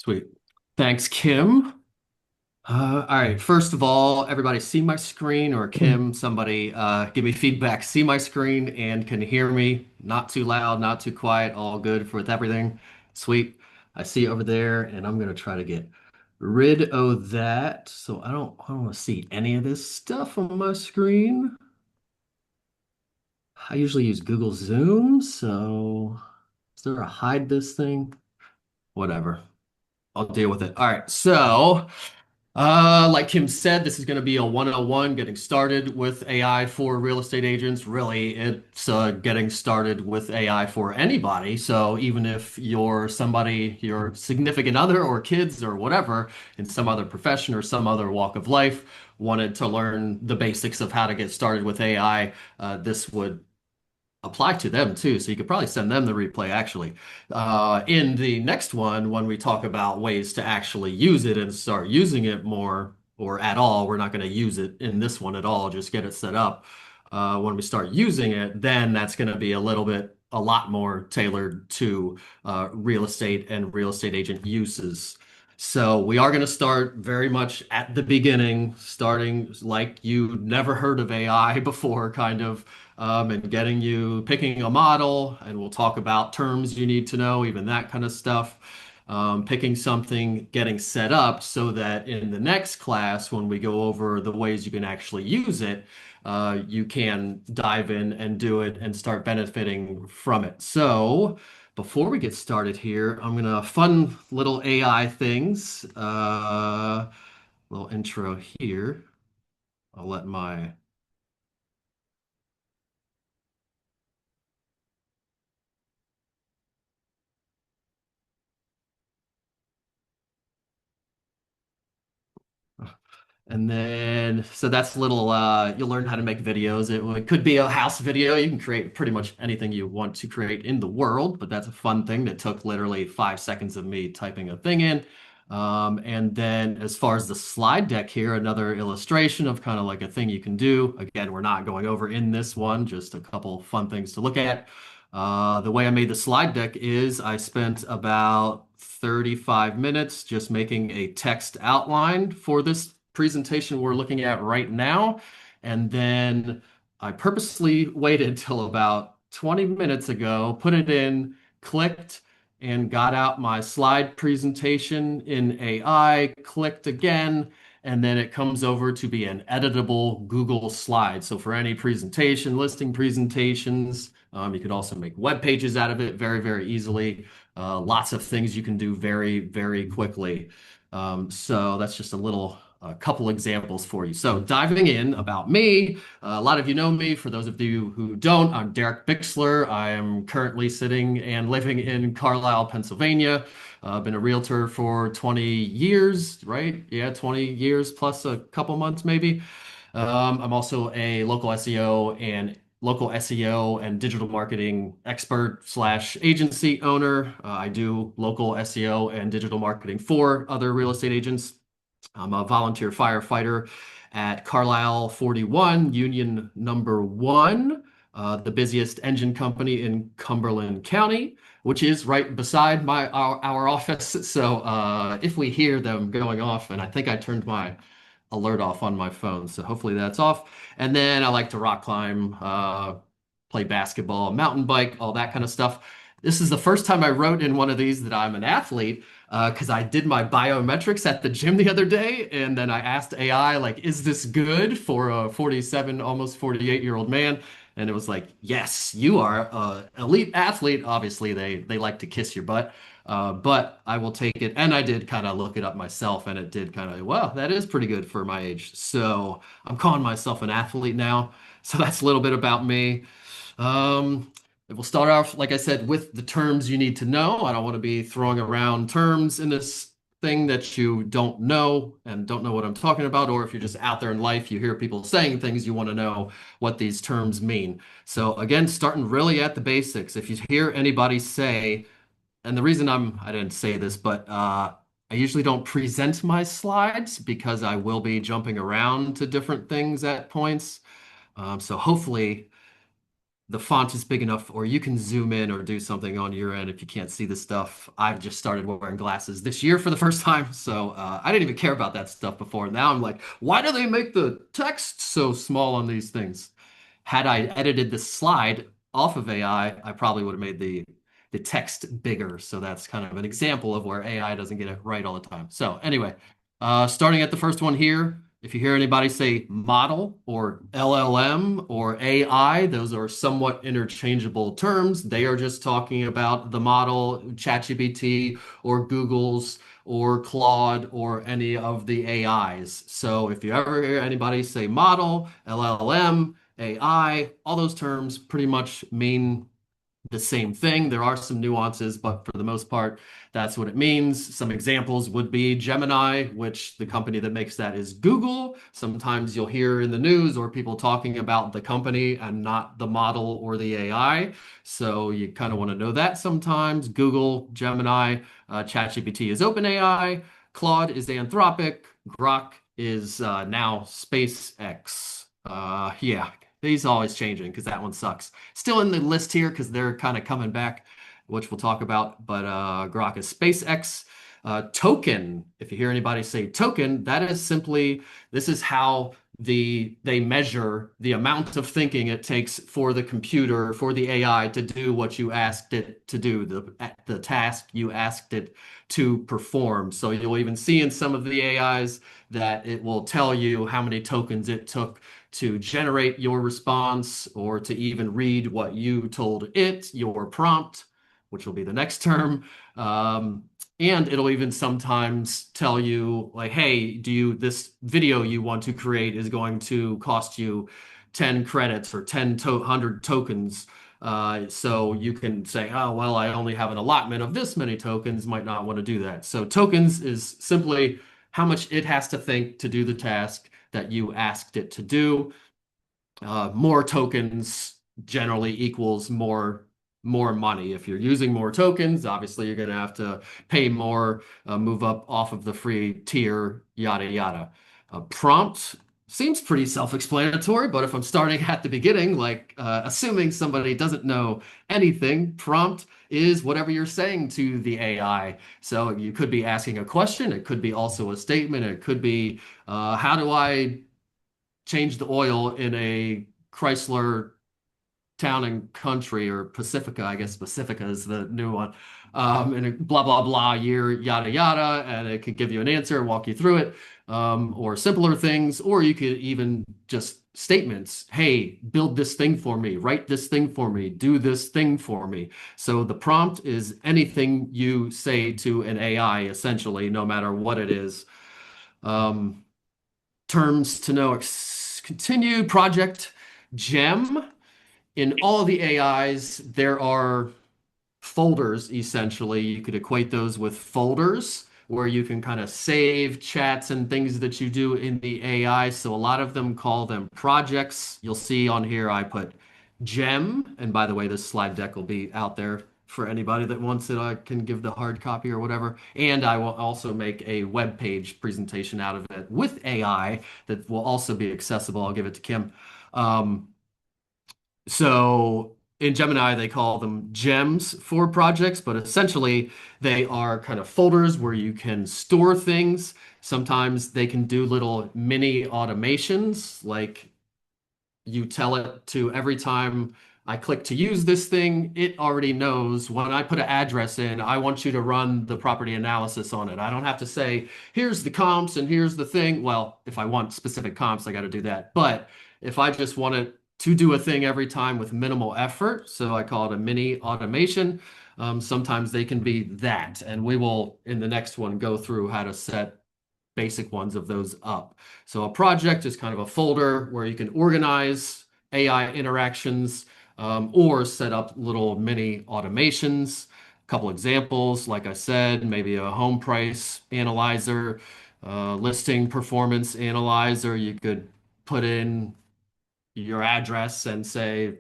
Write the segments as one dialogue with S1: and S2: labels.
S1: Sweet. Thanks, Kim. All right. First of all, everybody see my screen, or Kim, somebody give me feedback. See my screen and can hear me. Not too loud, not too quiet. All good with everything. Sweet. I see over there, and I'm gonna try to get rid of that. So I don't want to see any of this stuff on my screen. I usually use Google Zoom, so is there a hide this thing? Whatever. I'll deal with it. All right. Like Kim said, this is going to be a 101 getting started with AI for real estate agents. Really, it's getting started with AI for anybody. So even if you're somebody, your significant other or kids or whatever in some other profession or some other walk of life wanted to learn the basics of how to get started with AI, this would apply to them too. So you could probably send them the replay actually. In the next one, when we talk about ways to actually use it and start using it more or at all, we're not going to use it in this one at all, just get it set up. When we start using it, then that's going to be a lot more tailored to real estate and real estate agent uses. So we are going to start very much at the beginning, starting like you never heard of AI before, kind of and getting you picking a model, and we'll talk about terms you need to know, even that kind of stuff. Picking something, getting set up so that in the next class, when we go over the ways you can actually use it, you can dive in and do it and start benefiting from it. So, before we get started here, I'm gonna fun little AI things. Little intro here. I'll let my And then, so that's a little, you'll learn how to make videos. It could be a house video. You can create pretty much anything you want to create in the world, but that's a fun thing that took literally 5 seconds of me typing a thing in. And then as far as the slide deck here, another illustration of kind of like a thing you can do. Again, we're not going over in this one, just a couple fun things to look at. The way I made the slide deck is I spent about 35 minutes just making a text outline for this presentation we're looking at right now. And then I purposely waited till about 20 minutes ago, put it in, clicked, and got out my slide presentation in AI, clicked again, and then it comes over to be an editable Google slide. So for any presentation, listing presentations, you could also make web pages out of it very, very easily. Lots of things you can do very, very quickly. So that's just a couple examples for you. So diving in about me, a lot of you know me. For those of you who don't, I'm Derek Bicksler. I am currently sitting and living in Carlisle, Pennsylvania. I've been a realtor for 20 years, right? Yeah, 20 years plus a couple months maybe. I'm also a local SEO and digital marketing expert slash agency owner. I do local SEO and digital marketing for other real estate agents. I'm a volunteer firefighter at Carlisle 41, Union number 1, the busiest engine company in Cumberland County, which is right beside our office. So if we hear them going off, and I think I turned my alert off on my phone, so hopefully that's off. And then I like to rock climb, play basketball, mountain bike, all that kind of stuff. This is the first time I wrote in one of these that I'm an athlete because I did my biometrics at the gym the other day, and then I asked AI, like, is this good for a 47, almost 48-year-old man? And it was like, yes, you are an elite athlete. Obviously, they like to kiss your butt, but I will take it. And I did kind of look it up myself, and it did kind of, well, that is pretty good for my age. So I'm calling myself an athlete now. So that's a little bit about me. Um, We'll start off, like I said, with the terms you need to know. I don't want to be throwing around terms in this thing that you don't know and don't know what I'm talking about, or if you're just out there in life, you hear people saying things, you want to know what these terms mean. So again, starting really at the basics. If you hear anybody say, and the reason I didn't say this, but I usually don't present my slides because I will be jumping around to different things at points. So hopefully the font is big enough, or you can zoom in or do something on your end if you can't see the stuff. I've just started wearing glasses this year for the first time, so I didn't even care about that stuff before. Now I'm like, why do they make the text so small on these things? Had I edited the slide off of AI, I probably would have made the text bigger. So that's kind of an example of where AI doesn't get it right all the time. So anyway, starting at the first one here, if you hear anybody say model or LLM or AI, those are somewhat interchangeable terms. They are just talking about the model, ChatGPT or Google's or Claude or any of the AIs. So if you ever hear anybody say model, LLM, AI, all those terms pretty much mean the same thing. There are some nuances, but for the most part, that's what it means. Some examples would be Gemini, which the company that makes that is Google. Sometimes you'll hear in the news or people talking about the company and not the model or the AI. So you kind of want to know that sometimes. Google, Gemini, ChatGPT is OpenAI, Claude is Anthropic, Grok is now SpaceX. Yeah, he's always changing because that one sucks. Still in the list here because they're kind of coming back, which we'll talk about. But Grok is SpaceX. Token, if you hear anybody say token, that is simply this is how they measure the amount of thinking it takes for the computer, for the AI to do what you asked it to do, the task you asked it to perform. So you'll even see in some of the AIs that it will tell you how many tokens it took to generate your response or to even read what you told it, your prompt, which will be the next term. And it'll even sometimes tell you, like, hey, this video you want to create is going to cost you 10 credits or 100 tokens. So you can say, oh, well, I only have an allotment of this many tokens, might not want to do that. So tokens is simply how much it has to think to do the task that you asked it to do. More tokens generally equals more money. If you're using more tokens, obviously you're going to have to pay more, move up off of the free tier, yada yada. Prompt seems pretty self-explanatory, but if I'm starting at the beginning, like assuming somebody doesn't know anything, prompt is whatever you're saying to the AI. So you could be asking a question, it could be also a statement, it could be how do I change the oil in a Chrysler Town and Country or Pacifica. I guess Pacifica is the new one. And blah, blah, blah, year, yada, yada. And it could give you an answer, walk you through it, or simpler things. Or you could even just statements. Hey, build this thing for me, write this thing for me, do this thing for me. So the prompt is anything you say to an AI, essentially, no matter what it is. Um, Terms to know continue project gem in all the AIs there are folders essentially. You could equate those with folders where you can kind of save chats and things that you do in the AI. So a lot of them call them projects. You'll see on here I put gem. And by the way, this slide deck will be out there for anybody that wants it. I can give the hard copy or whatever. And I will also make a web page presentation out of it with AI that will also be accessible. I'll give it to Kim. Um, so in Gemini, they call them gems for projects, but essentially they are kind of folders where you can store things. Sometimes they can do little mini automations, like you tell it to every time I click to use this thing, it already knows when I put an address in, I want you to run the property analysis on it. I don't have to say, here's the comps and here's the thing. Well, if I want specific comps, I got to do that. But if I just want it to do a thing every time with minimal effort, so I call it a mini automation, sometimes they can be that. And we will, in the next one, go through how to set basic ones of those up. So a project is kind of a folder where you can organize AI interactions or set up little mini automations. A couple examples, like I said, maybe a home price analyzer, listing performance analyzer. You could put in your address and say,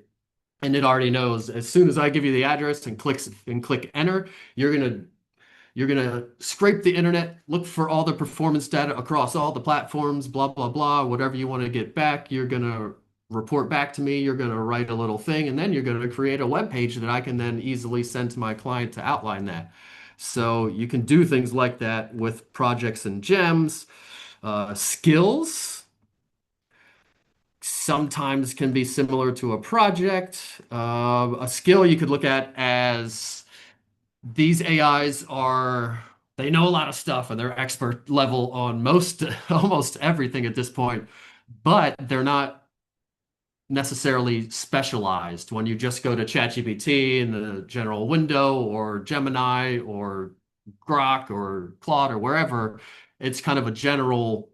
S1: and it already knows as soon as I give you the address and click enter, you're gonna scrape the internet, look for all the performance data across all the platforms, blah blah blah, whatever you want to get back. You're gonna report back to me. You're going to write a little thing, and then you're going to create a web page that I can then easily send to my client to outline that. So you can do things like that with projects and gems. Skills sometimes can be similar to a project. A skill you could look at as these AIs are, they know a lot of stuff and they're expert level on most, almost everything at this point, but they're not necessarily specialized. When you just go to ChatGPT in the general window or Gemini or Grok or Claude or wherever, it's kind of a general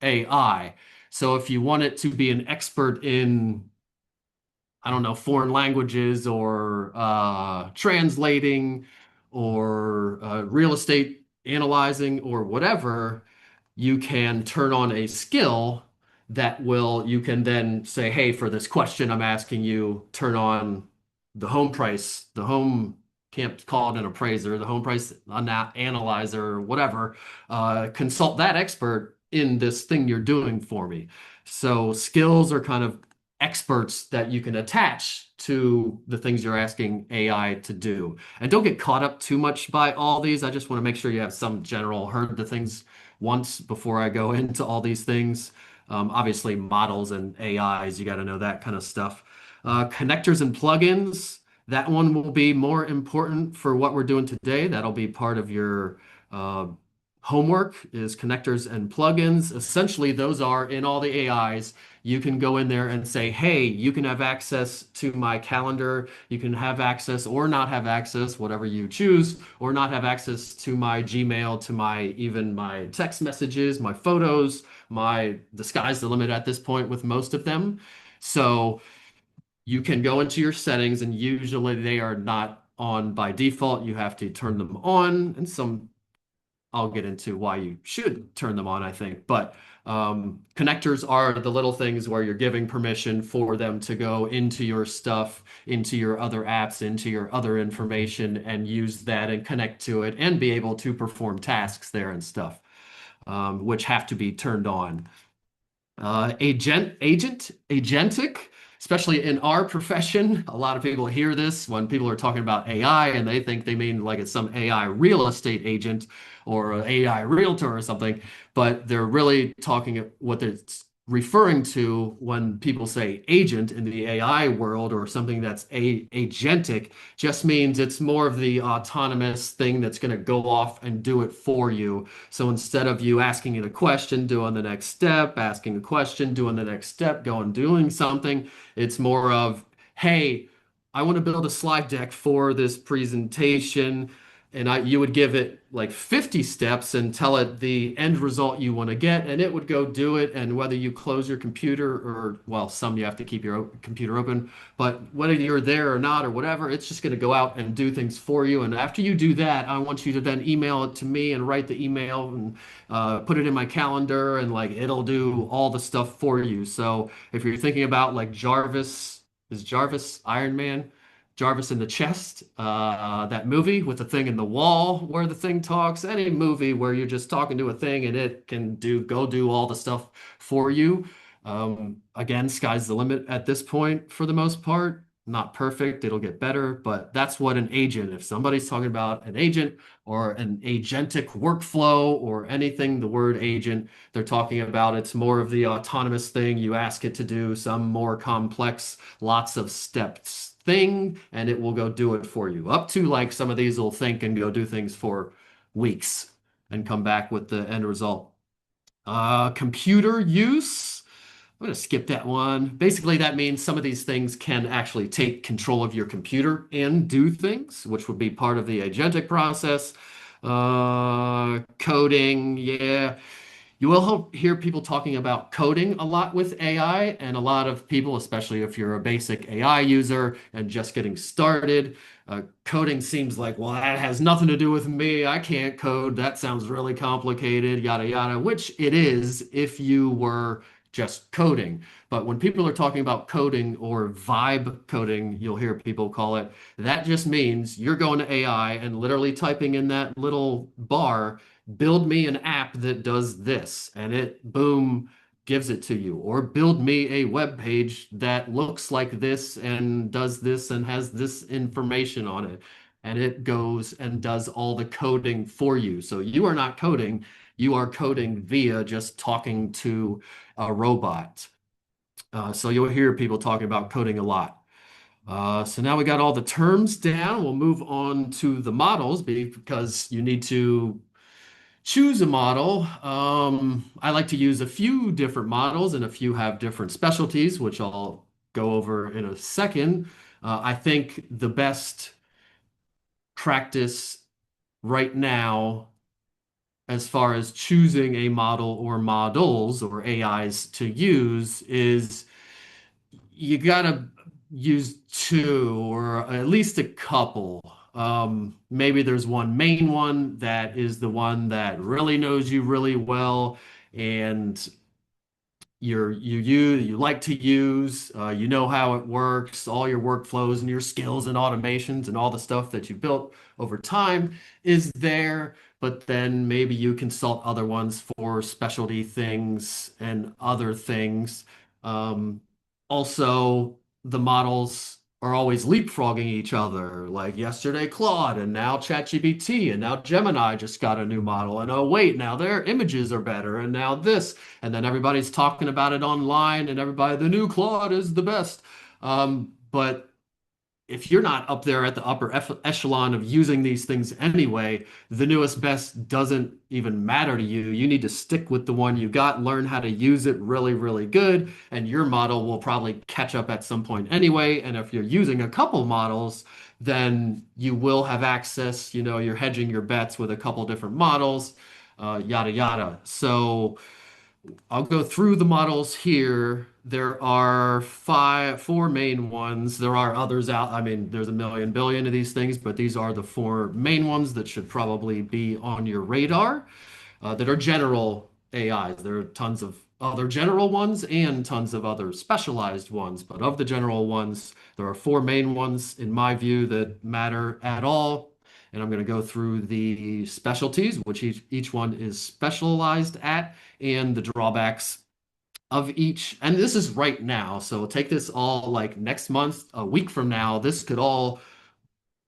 S1: AI. So if you want it to be an expert in, I don't know, foreign languages or translating or real estate analyzing or whatever, you can turn on a skill that will, you can then say, hey, for this question I'm asking you, turn on the home price, the home, can't call it an appraiser, the home price analyzer, or whatever, consult that expert in this thing you're doing for me. So skills are kind of experts that you can attach to the things you're asking AI to do. And don't get caught up too much by all these. I just want to make sure you have some general heard the things once before I go into all these things. Obviously, models and AIs, you got to know that kind of stuff. Connectors and plugins, that one will be more important for what we're doing today. That'll be part of your uh, homework is connectors and plugins. Essentially, those are in all the AIs. You can go in there and say, hey, you can have access to my calendar. You can have access or not have access, whatever you choose, or not have access to my Gmail, to my even my text messages, my photos, the sky's the limit at this point with most of them. So you can go into your settings and usually they are not on by default. You have to turn them on, and some I'll get into why you should turn them on, I think. But connectors are the little things where you're giving permission for them to go into your stuff, into your other apps, into your other information, and use that and connect to it and be able to perform tasks there and stuff, which have to be turned on. Agentic, especially in our profession. A lot of people hear this when people are talking about AI and they think they mean like it's some AI real estate agent or an AI realtor or something, but they're really talking what they're referring to when people say agent in the AI world or something that's agentic just means it's more of the autonomous thing that's going to go off and do it for you. So instead of you asking it a question, doing the next step, asking a question, doing the next step, going doing something, it's more of, hey, I want to build a slide deck for this presentation. And you would give it like 50 steps and tell it the end result you want to get, and it would go do it. And whether you close your computer or, well, some you have to keep your computer open, but whether you're there or not or whatever, it's just going to go out and do things for you. And after you do that, I want you to then email it to me and write the email and put it in my calendar, and like it'll do all the stuff for you. So if you're thinking about like Jarvis, is Jarvis Iron Man? Jarvis in the Chest, that movie with the thing in the wall where the thing talks, any movie where you're just talking to a thing and it can go do all the stuff for you. Again, sky's the limit at this point for the most part. Not perfect, it'll get better, but that's what an agent, if somebody's talking about an agent or an agentic workflow or anything, the word agent, they're talking about it's more of the autonomous thing. You ask it to do some more complex, lots of steps thing, and it will go do it for you. Up to like some of these will think and go do things for weeks and come back with the end result. Computer use. I'm going to skip that one. Basically, that means some of these things can actually take control of your computer and do things, which would be part of the agentic process. Coding, yeah. You will hear people talking about coding a lot with AI, and a lot of people, especially if you're a basic AI user and just getting started, coding seems like, well, that has nothing to do with me. I can't code. That sounds really complicated, yada, yada, which it is if you were just coding. But when people are talking about coding or vibe coding, you'll hear people call it, that just means you're going to AI and literally typing in that little bar, build me an app that does this, and it boom gives it to you, or build me a web page that looks like this and does this and has this information on it. And it goes and does all the coding for you. So you are not coding, you are coding via just talking to a robot. So you'll hear people talking about coding a lot. So now we got all the terms down. We'll move on to the models because you need to choose a model. I like to use a few different models, and a few have different specialties, which I'll go over in a second. I think the best practice right now, as far as choosing a model or models or AIs to use, is you gotta use two or at least a couple. Maybe there's one main one that is the one that really knows you really well, and you like to use, you know how it works, all your workflows and your skills and automations and all the stuff that you built over time is there. But then maybe you consult other ones for specialty things and other things. Um, Also, the models are always leapfrogging each other. Like yesterday, Claude, and now ChatGPT, and now Gemini just got a new model. And oh, wait, now their images are better, and now this. And then everybody's talking about it online, and everybody, the new Claude is the best. But if you're not up there at the upper echelon of using these things anyway, the newest best doesn't even matter to you. You need to stick with the one you got, learn how to use it really, really good, and your model will probably catch up at some point anyway. And if you're using a couple models, then you will have access, you're hedging your bets with a couple different models, yada, yada. So, I'll go through the models here. There are four main ones. There are others out. I mean, there's a million billion of these things, but these are the four main ones that should probably be on your radar, that are general AIs. There are tons of other general ones and tons of other specialized ones. But of the general ones, there are four main ones, in my view, that matter at all. And I'm going to go through the specialties, which each one is specialized at, and the drawbacks of each. And this is right now. So take this all like next month, a week from now, this could all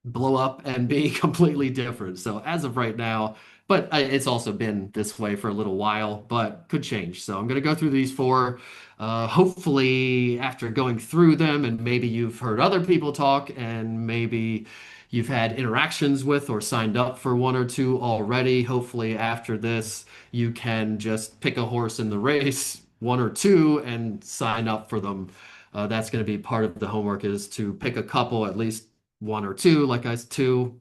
S1: blow up and be completely different. So as of right now, but it's also been this way for a little while, but could change. So I'm going to go through these four. Hopefully, after going through them, and maybe you've heard other people talk, and maybe you've had interactions with or signed up for one or two already. Hopefully, after this, you can just pick a horse in the race, one or two, and sign up for them. That's going to be part of the homework, is to pick a couple, at least one or two, two,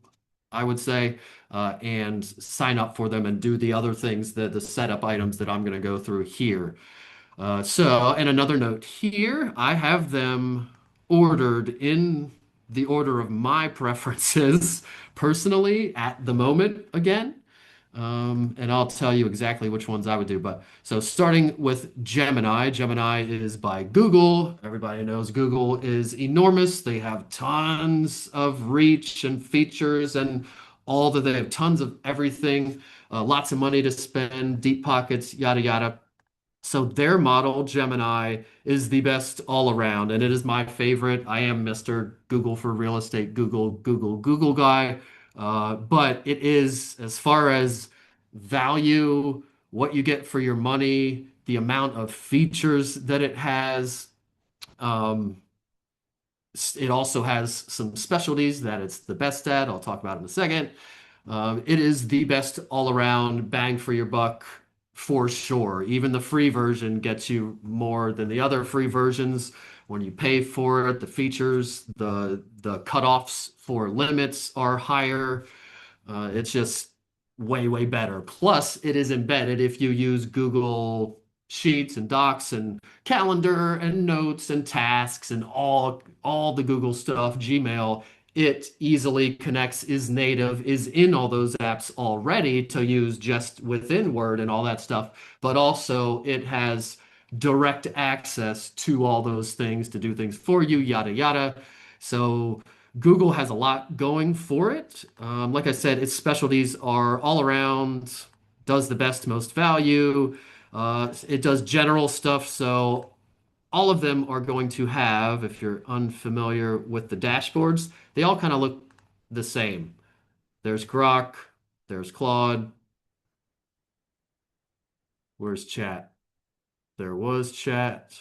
S1: I would say, and sign up for them and do the other things, the setup items that I'm going to go through here. And another note here, I have them ordered in the order of my preferences personally at the moment again. And I'll tell you exactly which ones I would do. But so starting with Gemini, Gemini is by Google. Everybody knows Google is enormous. They have tons of reach and features and they have tons of everything, lots of money to spend, deep pockets, yada, yada. So their model, Gemini, is the best all around, and it is my favorite. I am Mr. Google for real estate, Google guy. But it is, as far as value, what you get for your money, the amount of features that it has. Um, it also has some specialties that it's the best at. I'll talk about in a second. It is the best all around bang for your buck for sure. Even the free version gets you more than the other free versions. When you pay for it, the features, the cutoffs for limits are higher. It's just way, way better. Plus, it is embedded if you use Google Sheets and Docs and Calendar and Notes and Tasks and all the Google stuff, Gmail. It easily connects, is native, is in all those apps already to use just within Word and all that stuff. But also, it has direct access to all those things to do things for you, yada, yada. So Google has a lot going for it. Like I said, its specialties are all around, does the best, most value. It does general stuff, so all of them are going to have, if you're unfamiliar with the dashboards, they all kind of look the same. There's Grok, there's Claude, where's chat? There was chat.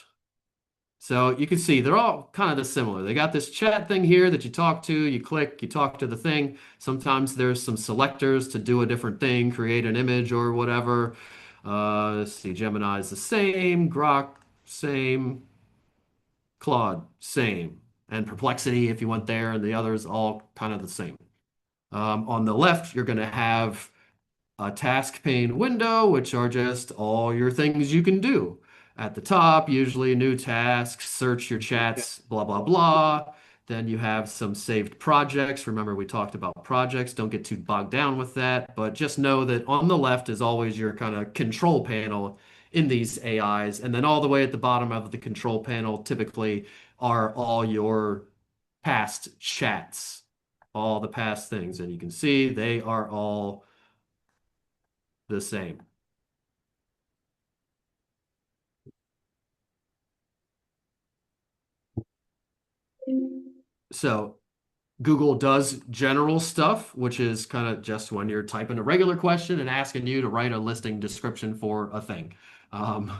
S1: So you can see they're all kind of similar. They got this chat thing here that you talk to, you click, you talk to the thing. Sometimes there's some selectors to do a different thing, create an image or whatever. Let's see, Gemini is the same, Grok, same, Claude, same. And Perplexity, if you went there, and the others all kind of the same. On the left, you're going to have a task pane window, which are just all your things you can do. At the top, usually new tasks, search your chats, blah, blah, blah. Then you have some saved projects. Remember, we talked about projects. Don't get too bogged down with that, but just know that on the left is always your kind of control panel in these AIs. And then all the way at the bottom of the control panel typically are all your past chats, all the past things. And you can see they are all the same. So Google does general stuff, which is kind of just when you're typing a regular question and asking you to write a listing description for a thing. Um,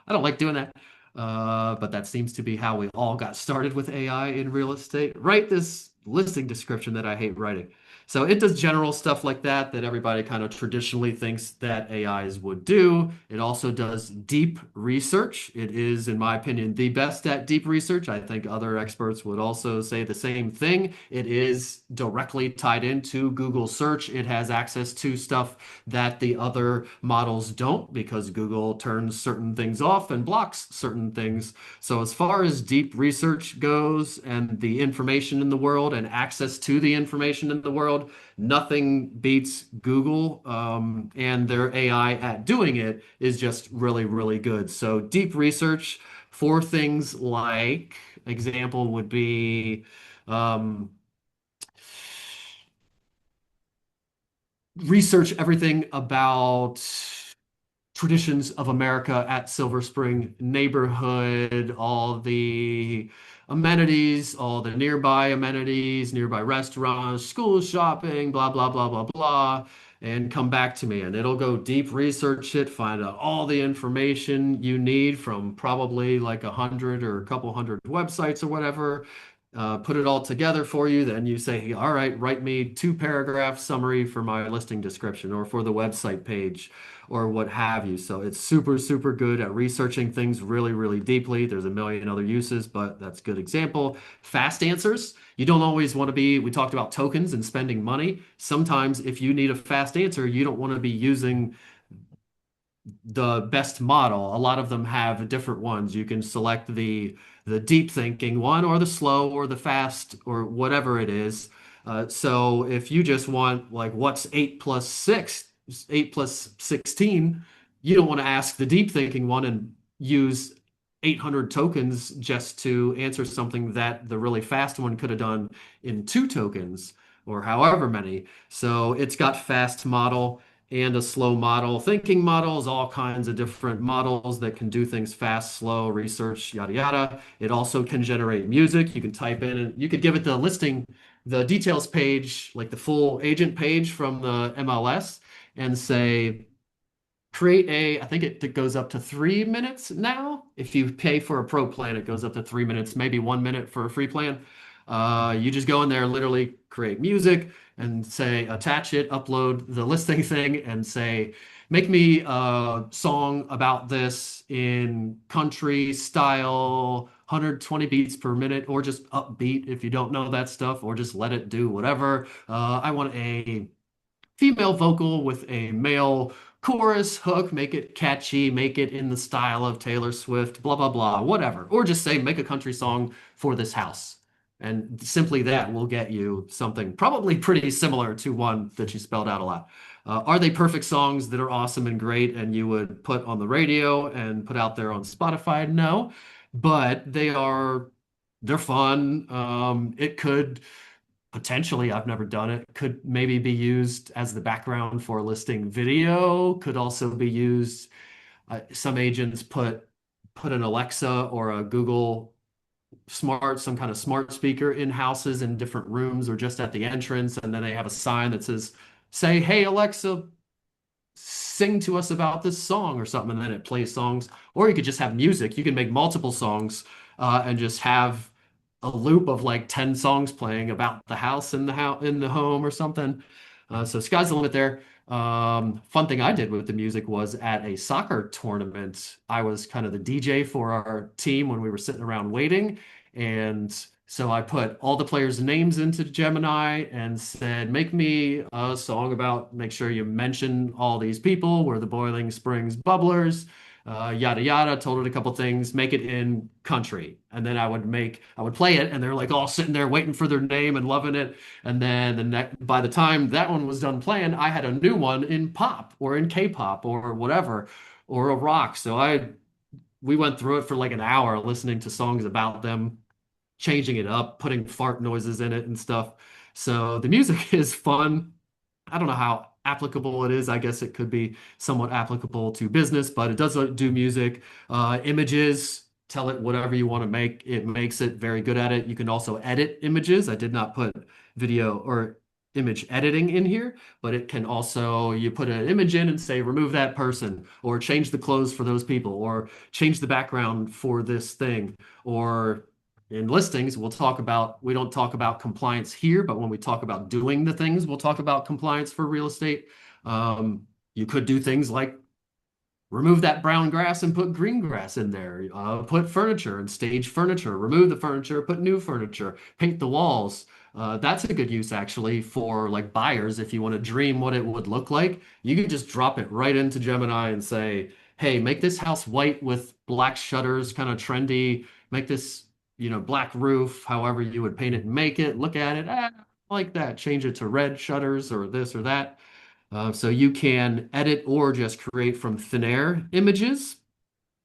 S1: I don't like doing that, but that seems to be how we all got started with AI in real estate. Write this listing description that I hate writing. So it does general stuff like that that everybody kind of traditionally thinks that AIs would do. It also does deep research. It is, in my opinion, the best at deep research. I think other experts would also say the same thing. It is directly tied into Google search. It has access to stuff that the other models don't because Google turns certain things off and blocks certain things. So as far as deep research goes and the information in the world and access to the information in the world, nothing beats Google, and their AI at doing it is just really, really good. So deep research for things like, example would be um, research everything about traditions of America at Silver Spring neighborhood, all the amenities, all the nearby amenities, nearby restaurants, school shopping, blah, blah, blah, blah, blah, and come back to me. And it'll go deep research it, find out all the information you need from probably like 100 or a couple hundred websites or whatever. Put it all together for you. Then you say, all right, write me 2 paragraph summary for my listing description or for the website page or what have you. So it's super, super good at researching things really, really deeply. There's a million other uses, but that's a good example. Fast answers. You don't always want to be, we talked about tokens and spending money. Sometimes if you need a fast answer, you don't want to be using the best model. A lot of them have different ones. You can select the deep thinking one or the slow or the fast or whatever it is. So if you just want like what's 8 plus 6, 8 plus 16, you don't want to ask the deep thinking one and use 800 tokens just to answer something that the really fast one could have done in 2 tokens or however many. So it's got fast model and a slow model. Thinking models, all kinds of different models that can do things fast, slow, research, yada, yada. It also can generate music. You can type in and you could give it the listing, the details page, like the full agent page from the MLS, and say, create I think it goes up to 3 minutes now. If you pay for a pro plan, it goes up to 3 minutes, maybe 1 minute for a free plan. You just go in there, literally create music and say, attach it, upload the listing thing and say, make me a song about this in country style, 120 beats per minute, or just upbeat if you don't know that stuff, or just let it do whatever. I want a female vocal with a male chorus hook, make it catchy, make it in the style of Taylor Swift, blah, blah, blah, whatever. Or just say, make a country song for this house. And simply that will get you something probably pretty similar to one that you spelled out a lot. Are they perfect songs that are awesome and great and you would put on the radio and put out there on Spotify? No, but they're fun. It could potentially, I've never done it, could maybe be used as the background for listing video, could also be used Some agents put an Alexa or a Google some kind of smart speaker in houses in different rooms or just at the entrance, and then they have a sign that says, "Say, hey Alexa, sing to us about this song," or something, and then it plays songs. Or you could just have music. You can make multiple songs and just have a loop of like 10 songs playing about the house in the home or something. So sky's the limit there. Fun thing I did with the music was at a soccer tournament. I was kind of the DJ for our team when we were sitting around waiting. And so I put all the players' names into Gemini and said, make me a song about, make sure you mention all these people. We're the Boiling Springs Bubblers, yada yada. Told it a couple things, make it in country. And then I would play it, and they're like all sitting there waiting for their name and loving it. And then by the time that one was done playing, I had a new one in pop or in K-pop or whatever, or a rock. We went through it for like an hour listening to songs about them, changing it up, putting fart noises in it and stuff. So the music is fun. I don't know how applicable it is. I guess it could be somewhat applicable to business, but it does do music. Images, tell it whatever you want to make. It makes it very good at it. You can also edit images. I did not put video or image editing in here, but it can also, you put an image in and say, remove that person, or change the clothes for those people, or change the background for this thing, or in listings, we don't talk about compliance here, but when we talk about doing the things, we'll talk about compliance for real estate. You could do things like remove that brown grass and put green grass in there. Put furniture and stage furniture. Remove the furniture, put new furniture. Paint the walls. That's a good use actually for like buyers. If you want to dream what it would look like, you can just drop it right into Gemini and say, "Hey, make this house white with black shutters, kind of trendy. Make this, black roof. However you would paint it and make it. Look at it. I like that. Change it to red shutters or this or that." So you can edit or just create from thin air images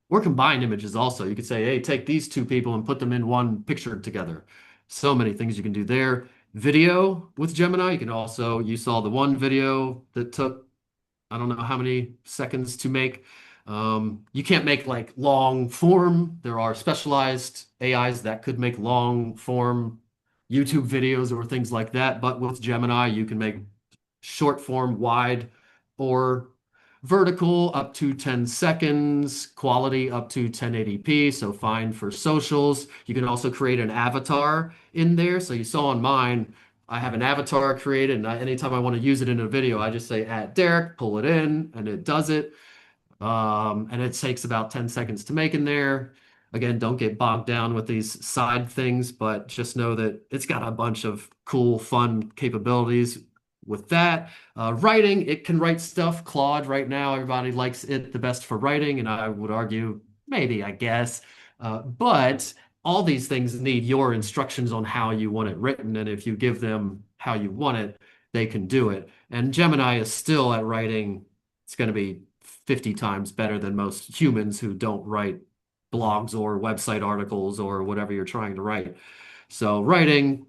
S1: or combine images also. You could say, hey, take these two people and put them in one picture together. So many things you can do there. Video with Gemini, you saw the one video that took, I don't know how many seconds to make. You can't make like long form. There are specialized AIs that could make long form YouTube videos or things like that. But with Gemini, you can make short form, wide, or vertical up to 10 seconds, quality up to 1080p, so fine for socials. You can also create an avatar in there. So you saw on mine, I have an avatar created, and anytime I want to use it in a video, I just say add Derek, pull it in, and it does it. And it takes about 10 seconds to make in there. Again, don't get bogged down with these side things, but just know that it's got a bunch of cool, fun capabilities with that. Writing, it can write stuff. Claude right now, everybody likes it the best for writing, and I would argue, maybe, I guess. But all these things need your instructions on how you want it written, and if you give them how you want it, they can do it. And Gemini is still at writing, it's going to be 50 times better than most humans who don't write blogs or website articles or whatever you're trying to write. So writing,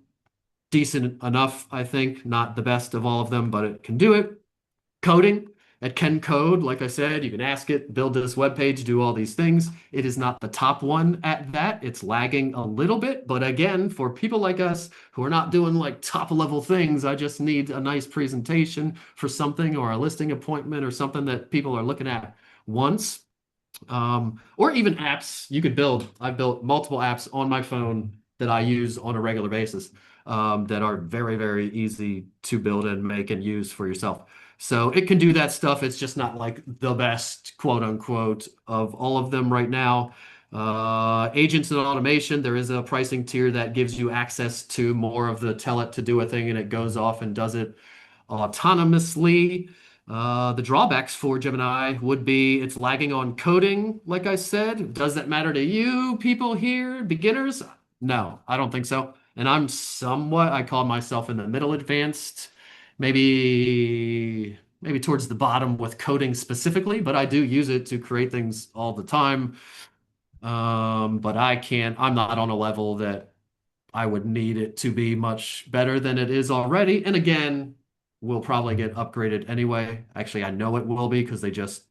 S1: decent enough, I think. Not the best of all of them, but it can do it. Coding, it can code. Like I said, you can ask it, build this web page, do all these things. It is not the top one at that. It's lagging a little bit. But again, for people like us who are not doing like top level things, I just need a nice presentation for something or a listing appointment or something that people are looking at once. Or even apps you could build. I've built multiple apps on my phone that I use on a regular basis that are very, very easy to build and make and use for yourself. So it can do that stuff. It's just not like the best, quote unquote, of all of them right now. Agents and automation, there is a pricing tier that gives you access to more of the tell it to do a thing and it goes off and does it autonomously. The drawbacks for Gemini would be it's lagging on coding, like I said. Does that matter to you people here, beginners? No, I don't think so. And I call myself in the middle advanced, maybe towards the bottom with coding specifically, but I do use it to create things all the time. But I'm not on a level that I would need it to be much better than it is already. And again, will probably get upgraded anyway. Actually, I know it will be because they just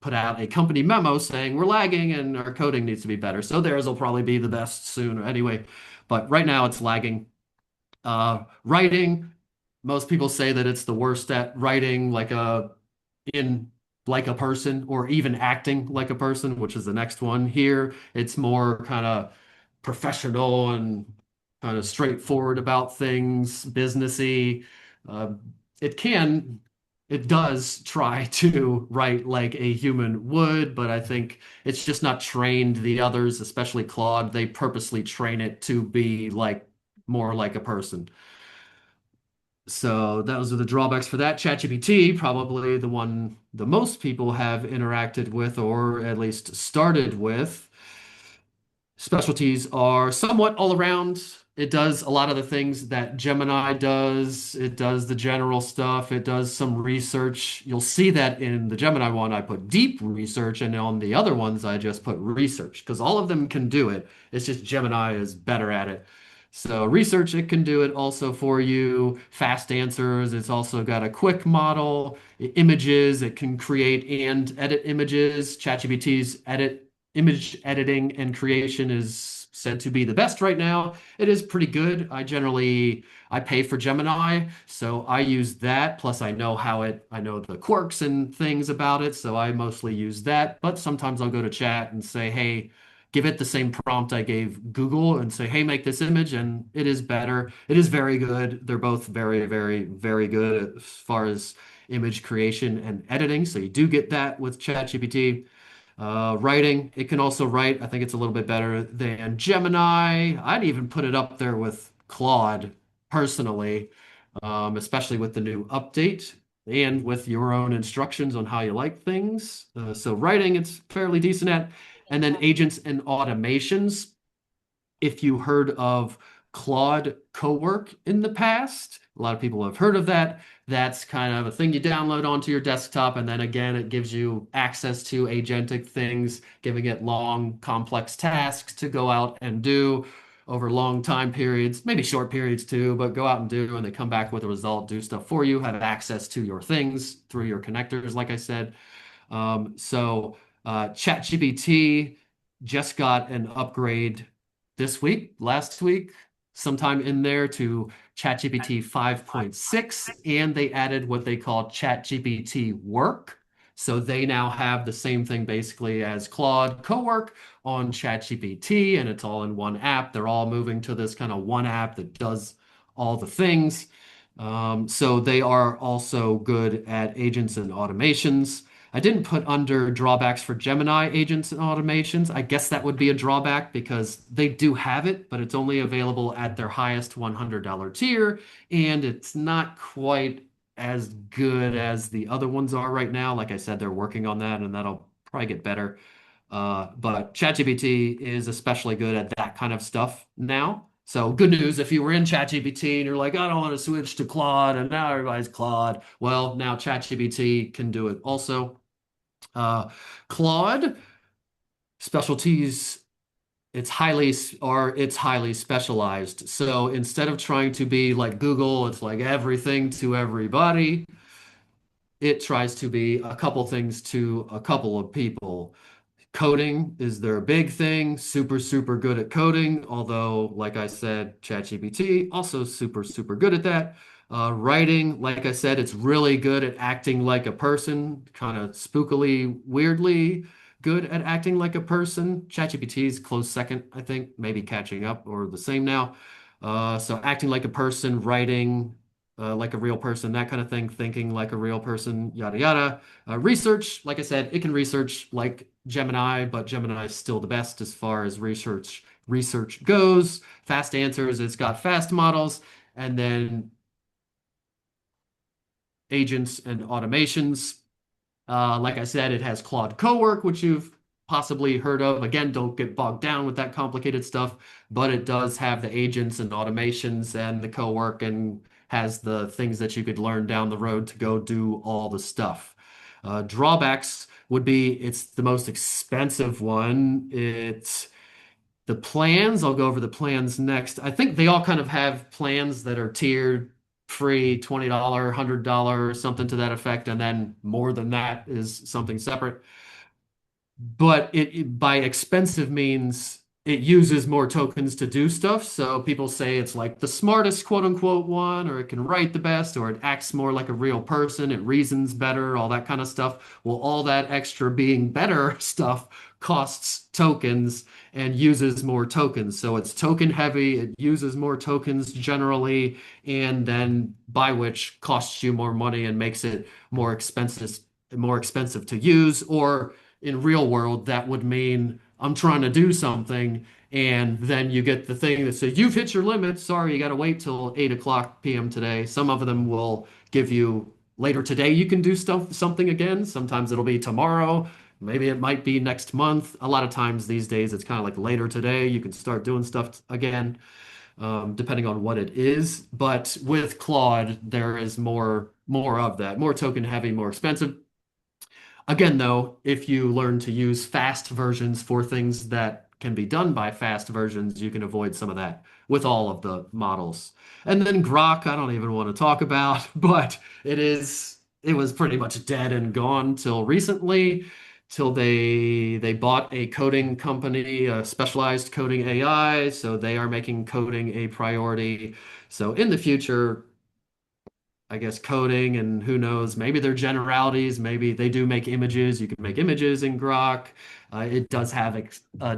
S1: put out a company memo saying we're lagging and our coding needs to be better. So theirs will probably be the best soon anyway. But right now it's lagging. Writing, most people say that it's the worst at writing in like a person or even acting like a person, which is the next one here. It's more kind of professional and kind of straightforward about things, businessy. Uh, it can, it does try to write like a human would, but I think it's just not trained. The others, especially Claude, they purposely train it to be like more like a person. So those are the drawbacks for that. ChatGPT, probably the one the most people have interacted with or at least started with. Specialties are somewhat all around. It does a lot of the things that Gemini does. It does the general stuff. It does some research. You'll see that in the Gemini one, I put deep research, and on the other ones, I just put research because all of them can do it. It's just Gemini is better at it. So research, it can do it also for you. Fast answers. It's also got a quick model. Images, it can create and edit images. ChatGPT's edit image editing and creation is said to be the best right now. It is pretty good. I pay for Gemini, so I use that. Plus I know the quirks and things about it, so I mostly use that. But sometimes I'll go to chat and say, "Hey, give it the same prompt I gave Google and say, "Hey, make this image," and it is better. It is very good. They're both very, very, very good as far as image creation and editing. So you do get that with ChatGPT. Writing, it can also write. I think it's a little bit better than Gemini. I'd even put it up there with Claude personally, especially with the new update and with your own instructions on how you like things. So writing, it's fairly decent at. And then agents and automations, if you heard of Claude Cowork in the past. A lot of people have heard of that. That's kind of a thing you download onto your desktop, and then again, it gives you access to agentic things, giving it long, complex tasks to go out and do over long time periods, maybe short periods too, but go out and do, and they come back with a result, do stuff for you, have access to your things through your connectors, like I said. ChatGPT just got an upgrade this week, last week, sometime in there to ChatGPT 5.6, and they added what they call ChatGPT Work. So they now have the same thing basically as Claude Cowork on ChatGPT, and it's all in one app. They're all moving to this kind of one app that does all the things. So they are also good at agents and automations. I didn't put under drawbacks for Gemini agents and automations. I guess that would be a drawback because they do have it, but it's only available at their highest $100 tier, and it's not quite as good as the other ones are right now. Like I said, they're working on that, and that'll probably get better. But ChatGPT is especially good at that kind of stuff now. So good news if you were in ChatGPT and you're like, I don't want to switch to Claude, and now everybody's Claude. Well, now ChatGPT can do it also. Uh, Claude specialties, it's highly specialized. So instead of trying to be like Google, it's like everything to everybody. It tries to be a couple things to a couple of people. Coding is their big thing, super, super good at coding. Although, like I said, ChatGPT also super, super good at that. Writing, like I said, it's really good at acting like a person, kind of spookily, weirdly good at acting like a person. ChatGPT is close second, I think, maybe catching up or the same now. So acting like a person, writing like a real person, that kind of thing, thinking like a real person, yada yada. Research, like I said, it can research like Gemini, but Gemini is still the best as far as research goes. Fast answers, it's got fast models, and then agents and automations. Like I said, it has Claude Cowork, which you've possibly heard of. Again, don't get bogged down with that complicated stuff, but it does have the agents and automations and the cowork and has the things that you could learn down the road to go do all the stuff. Drawbacks would be it's the most expensive one. It's the plans, I'll go over the plans next. I think they all kind of have plans that are tiered, free, $20, $100, something to that effect, and then more than that is something separate. but by expensive means it uses more tokens to do stuff. So people say it's like the smartest quote unquote one, or it can write the best, or it acts more like a real person, it reasons better, all that kind of stuff. Well, all that extra being better stuff costs tokens and uses more tokens. So it's token heavy, it uses more tokens generally, and then by which costs you more money and makes it more expensive to use. Or in real world, that would mean I'm trying to do something, and then you get the thing that says you've hit your limit. Sorry, you got to wait till 8 o'clock p.m. today. Some of them will give you later today. You can do something again. Sometimes it'll be tomorrow. Maybe it might be next month. A lot of times these days, it's kind of like later today. You can start doing stuff again, depending on what it is. But with Claude, there is more of that, more token heavy, more expensive. Again, though, if you learn to use fast versions for things that can be done by fast versions, you can avoid some of that with all of the models. And then Grok, I don't even want to talk about, but it was pretty much dead and gone till recently, till they bought a coding company, a specialized coding AI, so they are making coding a priority. So in the future, I guess coding and who knows, maybe they're generalities. Maybe they do make images. You can make images in Grok. It does have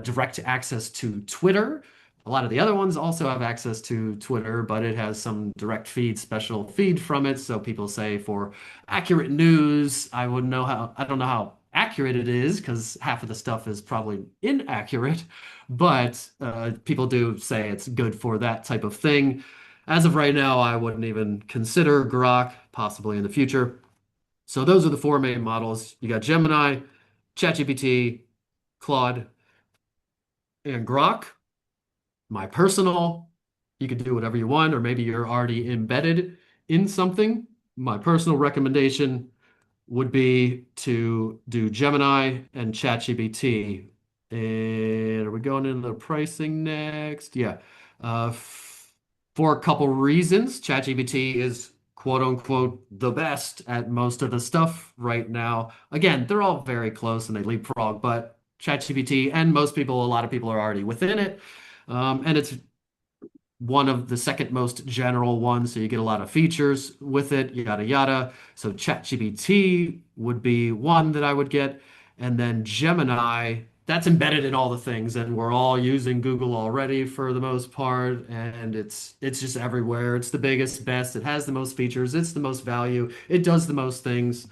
S1: direct access to Twitter. A lot of the other ones also have access to Twitter, but it has some direct feed, special feed from it. So people say for accurate news, I don't know how accurate it is because half of the stuff is probably inaccurate, but people do say it's good for that type of thing. As of right now, I wouldn't even consider Grok, possibly in the future. So those are the four main models. You got Gemini, ChatGPT, Claude, and Grok. My personal, you can do whatever you want, or maybe you're already embedded in something. My personal recommendation would be to do Gemini and ChatGPT. And are we going into the pricing next? Yeah. For a couple reasons, ChatGPT is quote unquote the best at most of the stuff right now. Again, they're all very close and they leapfrog, but ChatGPT and most people, a lot of people are already within it. And it's one of the second most general ones, so you get a lot of features with it, yada yada. So ChatGPT would be one that I would get, and then Gemini, that's embedded in all the things, and we're all using Google already for the most part, and it's just everywhere. It's the biggest, best. It has the most features. It's the most value. It does the most things.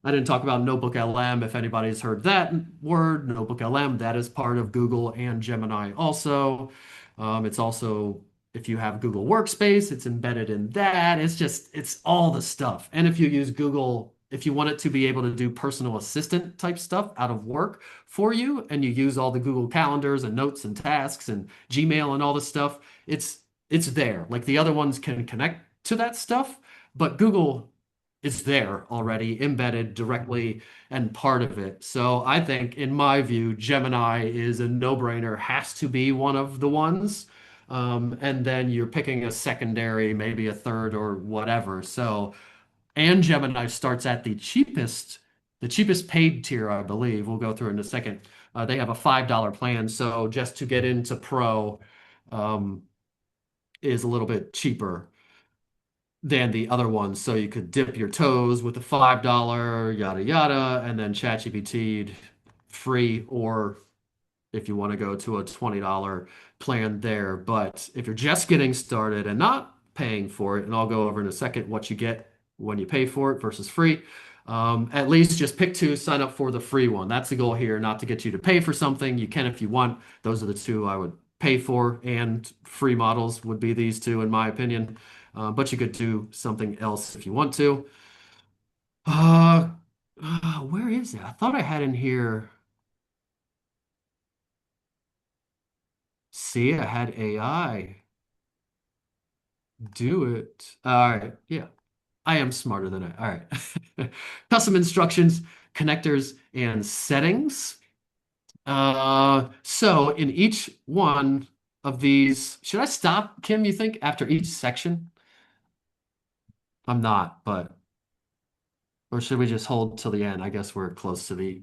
S1: I didn't talk about Notebook LM. If anybody's heard that word, Notebook LM, that is part of Google and Gemini also. It's also if you have Google Workspace, it's embedded in that. It's all the stuff. And if you use Google, if you want it to be able to do personal assistant type stuff out of work for you, and you use all the Google calendars and notes and tasks and Gmail and all this stuff, it's there. Like the other ones can connect to that stuff, but Google is there already embedded directly and part of it. So I think, in my view, Gemini is a no-brainer, has to be one of the ones. And then you're picking a secondary, maybe a third or whatever. So, and Gemini starts at the cheapest paid tier, I believe. We'll go through it in a second. They have a $5 plan. So just to get into Pro, um, is a little bit cheaper than the other ones. So you could dip your toes with the $5, yada yada, and then ChatGPT free, or if you want to go to a $20 plan there. But if you're just getting started and not paying for it, and I'll go over in a second what you get when you pay for it versus free, at least just pick two, sign up for the free one. That's the goal here, not to get you to pay for something. You can if you want. Those are the two I would pay for, and free models would be these two, in my opinion. But you could do something else if you want to. Uh, where is it? I thought I had in here. See, I had AI do it. All right. Yeah. I am smarter than I. All right. Custom instructions, connectors, and settings. So in each one of these, should I stop, Kim, you think, after each section? I'm not, but or should we just hold till the end? I guess we're close to the.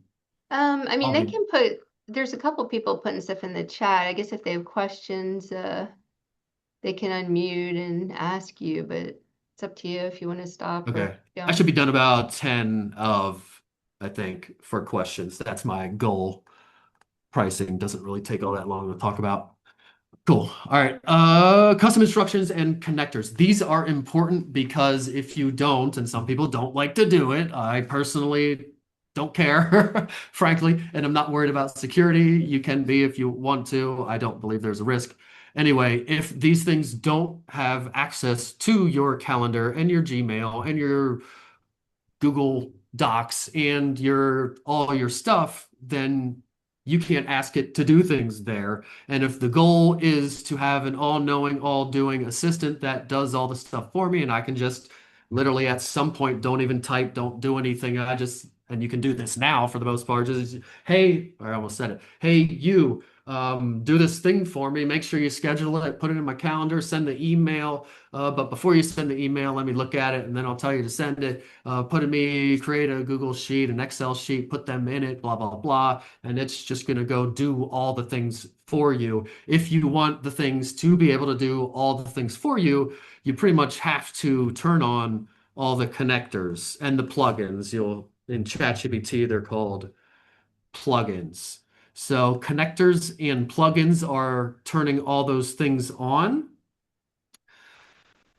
S2: I mean,
S1: I'll
S2: they
S1: be
S2: can put, there's a couple people putting stuff in the chat. I guess if they have questions, they can unmute and ask you, but it's up to you if you want to stop or
S1: okay.
S2: keep
S1: I should
S2: going.
S1: be done about 10 of, I think, for questions. That's my goal. Pricing doesn't really take all that long to talk about. Cool. All right. Custom instructions and connectors. These are important because if you don't, and some people don't like to do it, I personally don't care, frankly, and I'm not worried about security. You can be if you want to. I don't believe there's a risk. Anyway, if these things don't have access to your calendar and your Gmail and your Google Docs and your all your stuff, then you can't ask it to do things there. And if the goal is to have an all-knowing, all-doing assistant that does all the stuff for me, and I can just literally at some point don't even type, don't do anything. I just and you can do this now for the most part. Just hey, I almost said it. Hey, you do this thing for me. Make sure you schedule it, put it in my calendar, send the email. But before you send the email, let me look at it, and then I'll tell you to send it. Create a Google sheet, an Excel sheet, put them in it, blah, blah, blah. And it's just going to go do all the things for you. If you want the things to be able to do all the things for you, you pretty much have to turn on all the connectors and the plugins. In ChatGPT, they're called plugins. So connectors and plugins are turning all those things on,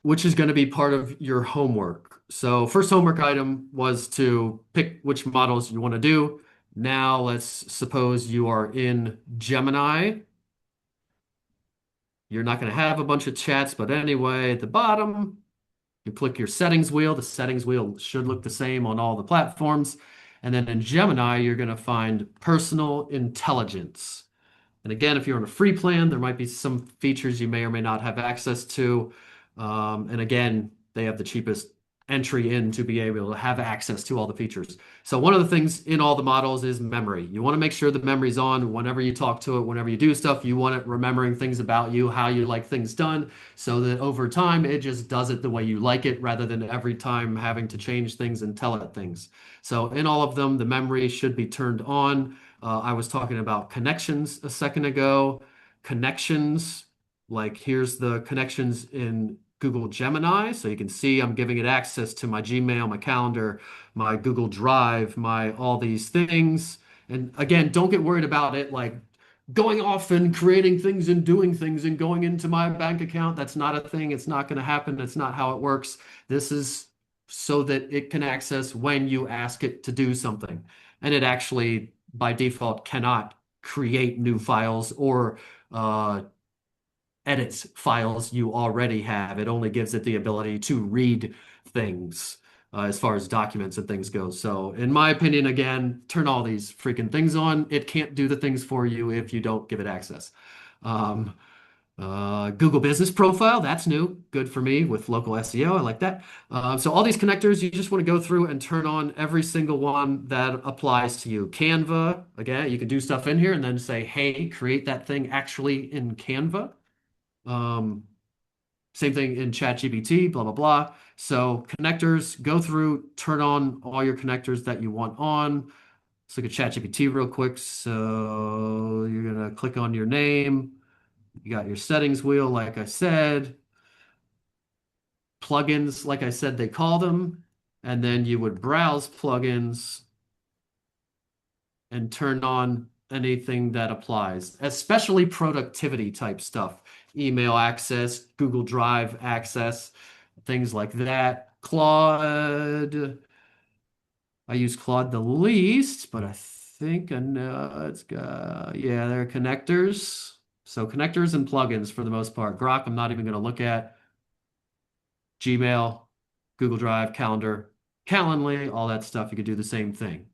S1: which is going to be part of your homework. So first homework item was to pick which models you want to do. Now let's suppose you are in Gemini. You're not going to have a bunch of chats, but anyway, at the bottom, you click your settings wheel. The settings wheel should look the same on all the platforms. And then in Gemini, you're going to find personal intelligence. And again, if you're on a free plan, there might be some features you may or may not have access to. And again, they have the cheapest entry in to be able to have access to all the features. So one of the things in all the models is memory. You want to make sure the memory's on whenever you talk to it, whenever you do stuff. You want it remembering things about you, how you like things done, so that over time it just does it the way you like it rather than every time having to change things and tell it things. So in all of them, the memory should be turned on. I was talking about connections a second ago. Connections, like here's the connections in Google Gemini. So you can see I'm giving it access to my Gmail, my calendar, my Google Drive, my all these things. And again, don't get worried about it like going off and creating things and doing things and going into my bank account. That's not a thing. It's not going to happen. That's not how it works. This is so that it can access when you ask it to do something. And it actually by default cannot create new files or uh, edit files you already have. It only gives it the ability to read things as far as documents and things go. So, in my opinion, again, turn all these freaking things on. It can't do the things for you if you don't give it access. Um, Google Business Profile, that's new. Good for me with local SEO. I like that. So all these connectors, you just want to go through and turn on every single one that applies to you. Canva, again, you can do stuff in here and then say, hey, create that thing actually in Canva. Um, Same thing in ChatGPT, blah, blah, blah. So connectors, go through, turn on all your connectors that you want on. Let's look at ChatGPT real quick. So you're gonna click on your name. You got your settings wheel, like I said. Plugins, like I said, they call them. And then you would browse plugins and turn on anything that applies, especially productivity type stuff, email access, Google Drive access, things like that. Claude, I use Claude the least, but I think I know it's got, yeah, they're connectors. So connectors and plugins for the most part. Grok, I'm not even going to look at. Gmail, Google Drive, Calendar, Calendly, all that stuff. You could do the same thing.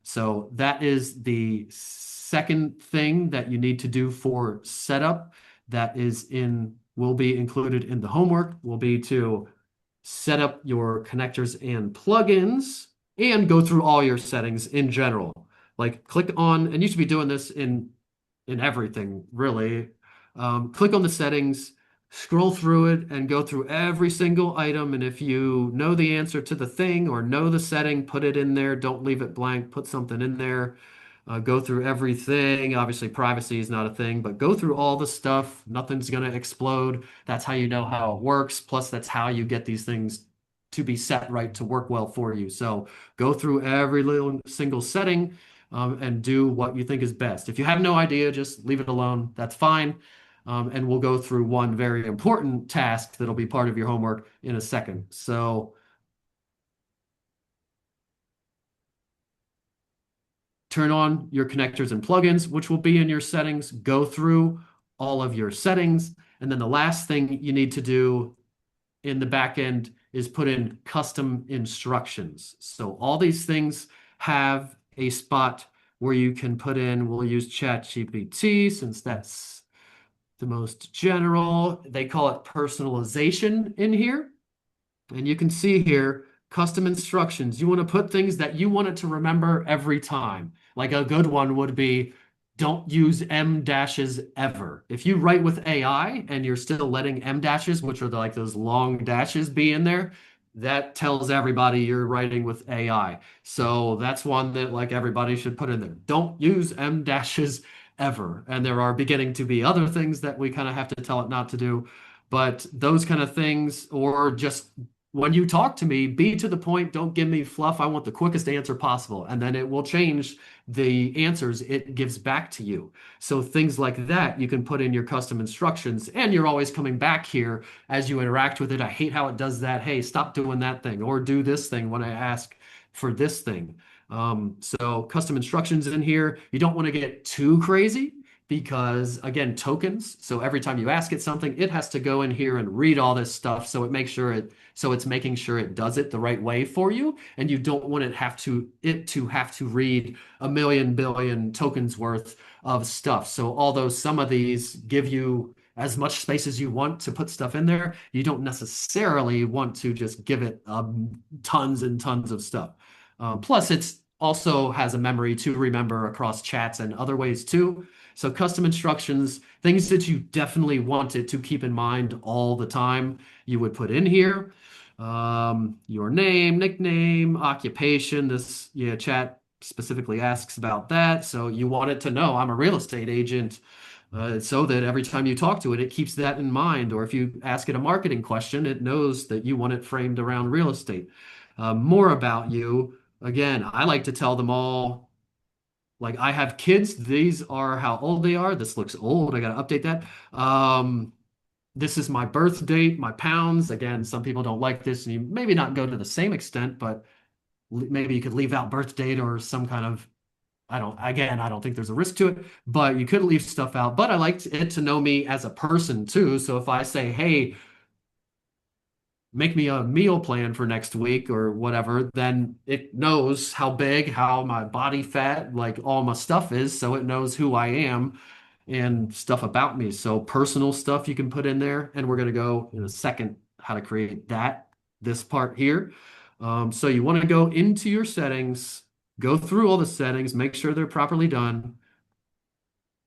S1: So that is the second thing that you need to do for setup that will be included in the homework, will be to set up your connectors and plugins and go through all your settings in general. Like click on, and you should be doing this in everything, really. Click on the settings, scroll through it, and go through every single item. And if you know the answer to the thing or know the setting, put it in there. Don't leave it blank. Put something in there. Go through everything. Obviously, privacy is not a thing, but go through all the stuff. Nothing's going to explode. That's how you know how it works. Plus, that's how you get these things to be set right to work well for you. So go through every little single setting and do what you think is best. If you have no idea, just leave it alone. That's fine. And we'll go through one very important task that'll be part of your homework in a second. So turn on your connectors and plugins, which will be in your settings. Go through all of your settings. And then the last thing you need to do in the back end is put in custom instructions. So all these things have a spot where you can put in, we'll use ChatGPT since that's the most general. They call it personalization in here. And you can see here, custom instructions. You want to put things that you want it to remember every time. Like a good one would be, don't use M dashes ever. If you write with AI and you're still letting M dashes, which are like those long dashes, be in there, that tells everybody you're writing with AI. So that's one that like everybody should put in there. Don't use M dashes ever. And there are beginning to be other things that we kind of have to tell it not to do. But those kind of things, or just when you talk to me, be to the point, don't give me fluff. I want the quickest answer possible. And then it will change the answers it gives back to you. So things like that, you can put in your custom instructions, and you're always coming back here as you interact with it. I hate how it does that. Hey, stop doing that thing, or do this thing when I ask for this thing. So custom instructions in here. You don't want to get too crazy because again, tokens. So every time you ask it something, it has to go in here and read all this stuff. So it's making sure it does it the right way for you. And you don't want it to have to read a million billion tokens worth of stuff. So although some of these give you as much space as you want to put stuff in there, you don't necessarily want to just give it tons and tons of stuff. Plus, it's also has a memory to remember across chats and other ways too. So custom instructions, things that you definitely wanted to keep in mind all the time, you would put in here. Your name, nickname, occupation. This yeah, chat specifically asks about that. So you want it to know I'm a real estate agent, so that every time you talk to it, it keeps that in mind. Or if you ask it a marketing question, it knows that you want it framed around real estate. More about you. Again, I like to tell them all, like I have kids. These are how old they are. This looks old. I got to update that. This is my birth date, my pounds. Again, some people don't like this, and you maybe not go to the same extent, but maybe you could leave out birth date or some kind of, I don't think there's a risk to it, but you could leave stuff out. But I like it to know me as a person too. So if I say, hey, make me a meal plan for next week or whatever, then it knows how big, how my body fat, like all my stuff is. So it knows who I am and stuff about me. So personal stuff you can put in there. And we're going to go in a second how to create that, this part here. So you want to go into your settings, go through all the settings, make sure they're properly done,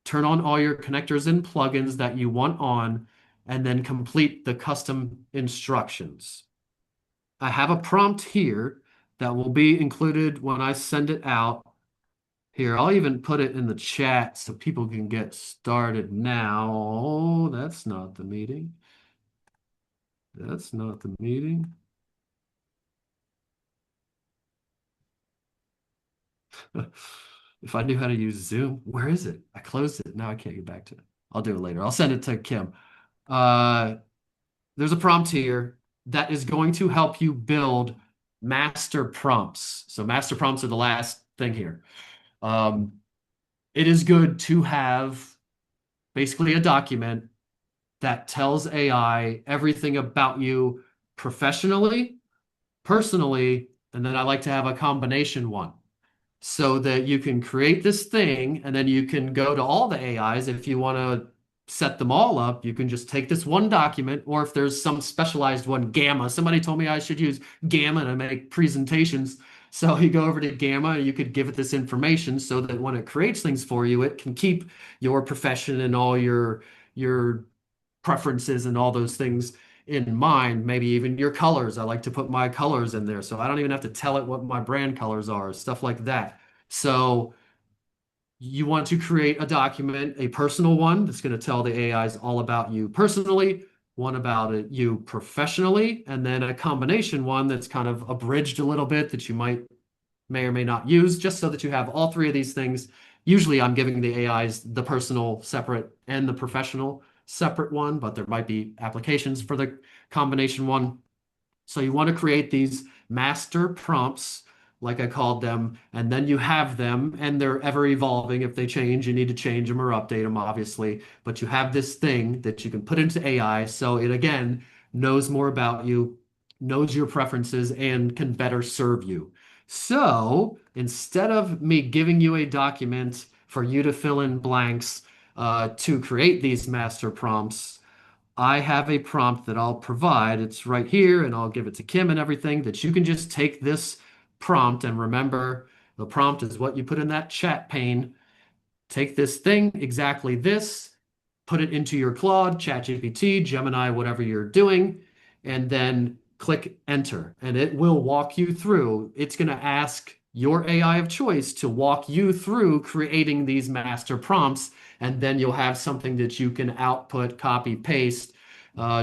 S1: turn on all your connectors and plugins that you want on, and then complete the custom instructions. I have a prompt here that will be included when I send it out. Here, I'll even put it in the chat so people can get started now. That's not the meeting. That's not the meeting. If I knew how to use Zoom, where is it? I closed it. Now I can't get back to it. I'll do it later. I'll send it to Kim. Uh, there's a prompt here that is going to help you build master prompts. So master prompts are the last thing here. Um, it is good to have basically a document that tells AI everything about you professionally, personally, and then I like to have a combination one so that you can create this thing and then you can go to all the AIs if you want to set them all up. You can just take this one document, or if there's some specialized one, Gamma. Somebody told me I should use Gamma to make presentations. So you go over to Gamma, you could give it this information so that when it creates things for you, it can keep your profession and all your preferences and all those things in mind, maybe even your colors. I like to put my colors in there, so I don't even have to tell it what my brand colors are, stuff like that. So You want to create a document, a personal one that's going to tell the AIs all about you personally, one about you professionally, and then a combination one that's kind of abridged a little bit that you may or may not use, just so that you have all three of these things. Usually I'm giving the AIs the personal separate and the professional separate one, but there might be applications for the combination one. So you want to create these master prompts, like I called them, and then you have them, and they're ever evolving. If they change, you need to change them or update them, obviously. But you have this thing that you can put into AI, so it again knows more about you, knows your preferences, and can better serve you. So instead of me giving you a document for you to fill in blanks to create these master prompts, I have a prompt that I'll provide. It's right here, and I'll give it to Kim and everything that you can just take this prompt and remember the prompt is what you put in that chat pane. Take this thing, exactly this, put it into your Claude, ChatGPT, Gemini, whatever you're doing, and then click enter. And it will walk you through. It's going to ask your AI of choice to walk you through creating these master prompts. And then you'll have something that you can output, copy, paste.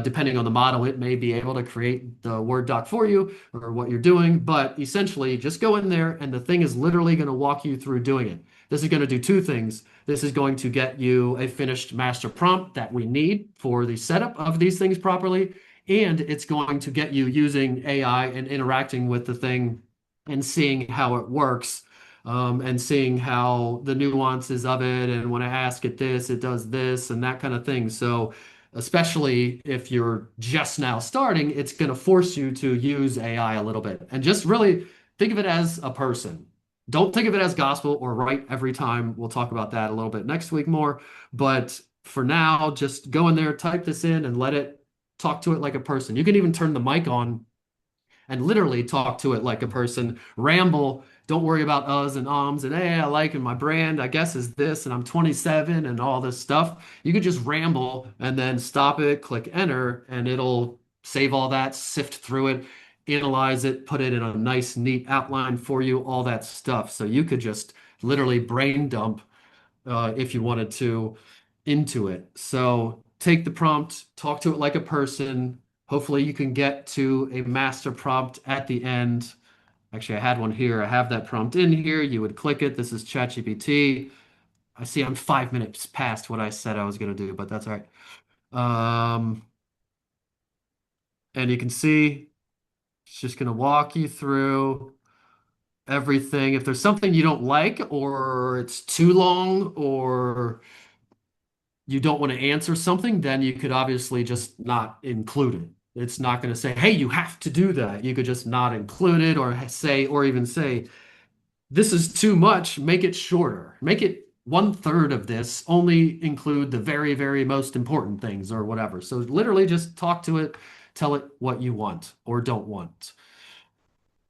S1: Depending on the model, it may be able to create the Word doc for you or what you're doing. But essentially, just go in there and the thing is literally going to walk you through doing it. This is going to do two things. This is going to get you a finished master prompt that we need for the setup of these things properly. And it's going to get you using AI and interacting with the thing and seeing how it works, and seeing how the nuances of it. And when I ask it this, it does this and that kind of thing. So, especially if you're just now starting, it's going to force you to use AI a little bit and just really think of it as a person. Don't think of it as gospel or right every time. We'll talk about that a little bit next week more. But for now, just go in there, type this in, and let it talk to it like a person. You can even turn the mic on and literally talk to it like a person, ramble. Don't worry about uhs and ums and hey, I like and my brand, I guess, is this, and I'm 27 and all this stuff. You could just ramble and then stop it, click enter, and it'll save all that, sift through it, analyze it, put it in a nice, neat outline for you, all that stuff. So you could just literally brain dump if you wanted to into it. So take the prompt, talk to it like a person. Hopefully, you can get to a master prompt at the end. Actually, I had one here. I have that prompt in here. You would click it. This is ChatGPT. I see I'm 5 minutes past what I said I was going to do, but that's all right. Um, and you can see it's just going to walk you through everything. If there's something you don't like, or it's too long, or you don't want to answer something, then you could obviously just not include it. It's not going to say, hey, you have to do that. You could just not include it or say, or even say, this is too much, make it shorter. Make it one third of this, only include the very, very most important things or whatever. So literally just talk to it, tell it what you want or don't want.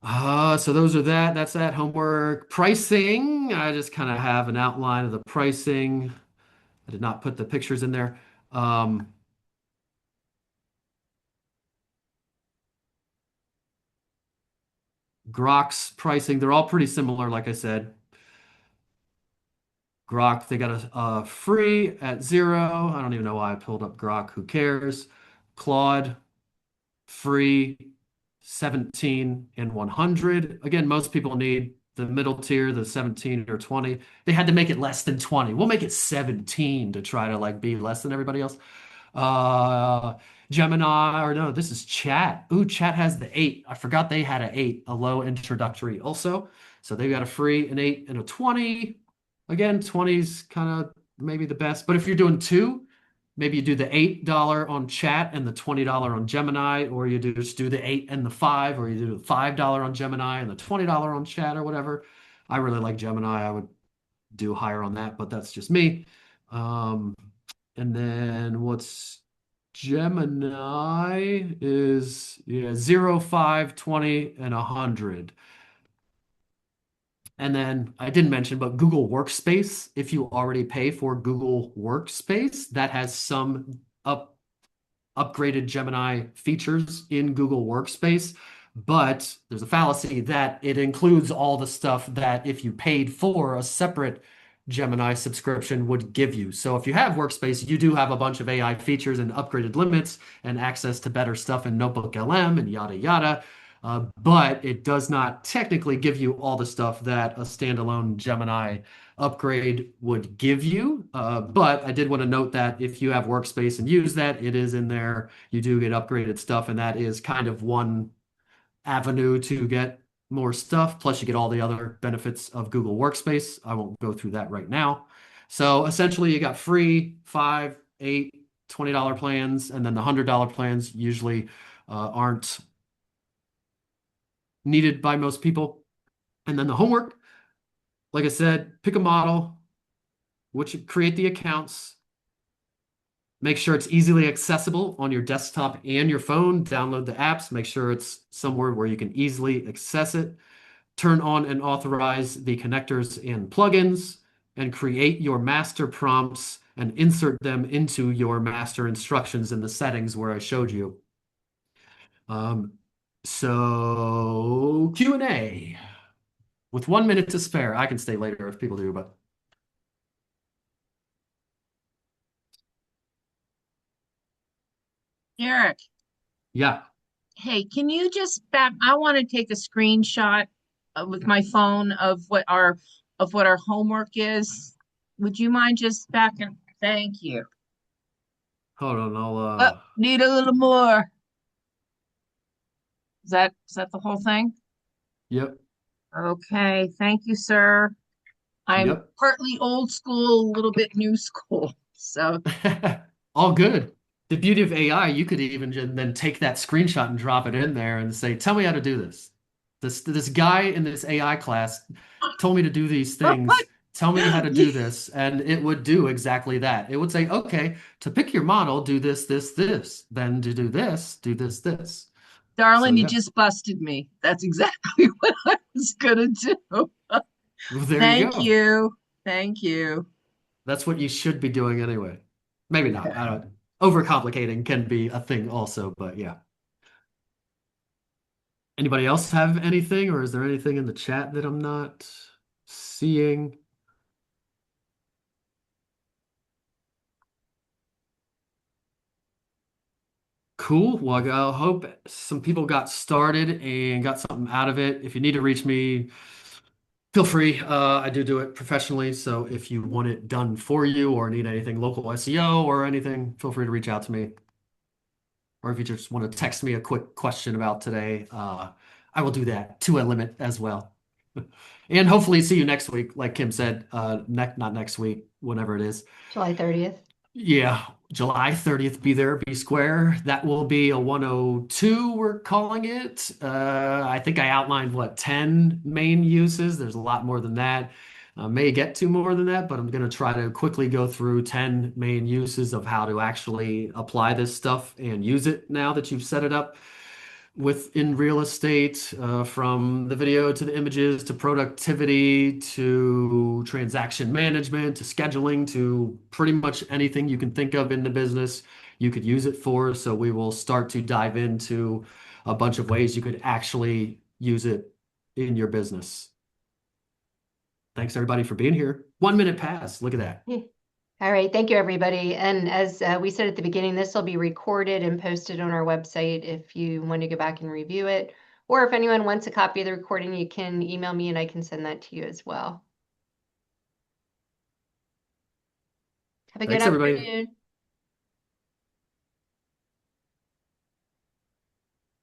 S1: So those are that. That's that homework. Pricing. I just kind of have an outline of the pricing. I did not put the pictures in there. Um, Grok's pricing, they're all pretty similar, like I said. Grok, they got a free at 0. I don't even know why I pulled up Grok. Who cares? Claude, free, 17 and 100. Again, most people need the middle tier, the 17 or 20. They had to make it less than 20. We'll make it 17 to try to like be less than everybody else. Uh, Gemini, or no, this is Chat. Ooh, Chat has the 8. I forgot they had an 8, a low introductory also. So they've got a free, an 8, and a 20. Again, 20's kind of maybe the best. But if you're doing two, maybe you do the $8 on Chat and the $20 on Gemini, or you just do the 8 and the 5, or you do the $5 on Gemini and the $20 on Chat or whatever. I really like Gemini. I would do higher on that, but that's just me. Um, and then what's Gemini is, yeah, 0, 5, 20, and 100. And then I didn't mention, but Google Workspace, if you already pay for Google Workspace, that has some upgraded Gemini features in Google Workspace. But there's a fallacy that it includes all the stuff that if you paid for a separate Gemini subscription would give you. So if you have Workspace, you do have a bunch of AI features and upgraded limits and access to better stuff in Notebook LM and yada yada. But it does not technically give you all the stuff that a standalone Gemini upgrade would give you. But I did want to note that if you have Workspace and use that, it is in there. You do get upgraded stuff, and that is kind of one avenue to get more stuff. Plus, you get all the other benefits of Google Workspace. I won't go through that right now. So essentially, you got free 5, 8, $20 plans, and then the $100 plans usually aren't needed by most people. And then the homework, like I said, pick a model, which create the accounts. Make sure it's easily accessible on your desktop and your phone. Download the apps. Make sure it's somewhere where you can easily access it. Turn on and authorize the connectors and plugins, and create your master prompts and insert them into your master instructions in the settings where I showed you. Um, so Q&A with 1 minute to spare. I can stay later if people do, but
S3: Eric,
S1: yeah.
S3: hey, can you just back? I want to take a screenshot with my phone of what our homework is. Would you mind just backing? Thank you.
S1: Hold on, I'll
S3: Oh, need a little more. Is that the whole thing?
S1: yep,
S3: Okay, thank you, sir. I'm
S1: yep.
S3: partly old school, a little bit new school. So
S1: All good. The beauty of AI, you could even then take that screenshot and drop it in there and say, "Tell me how to do this." This guy in this AI class told me to do these things. Tell me how to do this, and it would do exactly that. It would say, "Okay, to pick your model, do this, this, this. Then to do this, do this, this." So
S3: darling, you
S1: yeah,
S3: just busted me. That's exactly what I was gonna do.
S1: well, there you
S3: Thank
S1: go.
S3: you. Thank you.
S1: That's what you should be doing anyway. Maybe not. I don't. Overcomplicating can be a thing also, but yeah. Anybody else have anything, or is there anything in the chat that I'm not seeing? Cool. Well, I hope some people got started and got something out of it. If you need to reach me, feel free. I do it professionally, so if you want it done for you or need anything local SEO or anything, feel free to reach out to me. Or if you just want to text me a quick question about today, I will do that to a limit as well. And hopefully see you next week, like Kim said, not next week, whenever it is.
S2: July 30th.
S1: Yeah, July 30th, be there, be square. That will be a 102, we're calling it. I think I outlined what, 10 main uses. There's a lot more than that. May get to more than that, but I'm going to try to quickly go through 10 main uses of how to actually apply this stuff and use it now that you've set it up within real estate, from the video to the images to productivity to transaction management to scheduling to pretty much anything you can think of in the business, you could use it for. So we will start to dive into a bunch of ways you could actually use it in your business. Thanks everybody for being here. 1 minute pass. Look at that.
S2: All right, thank you, everybody. And as we said at the beginning, this will be recorded and posted on our website if you want to go back and review it. Or if anyone wants a copy of the recording, you can email me and I can send that to you as well. Have a good
S1: Thanks everybody.
S2: afternoon.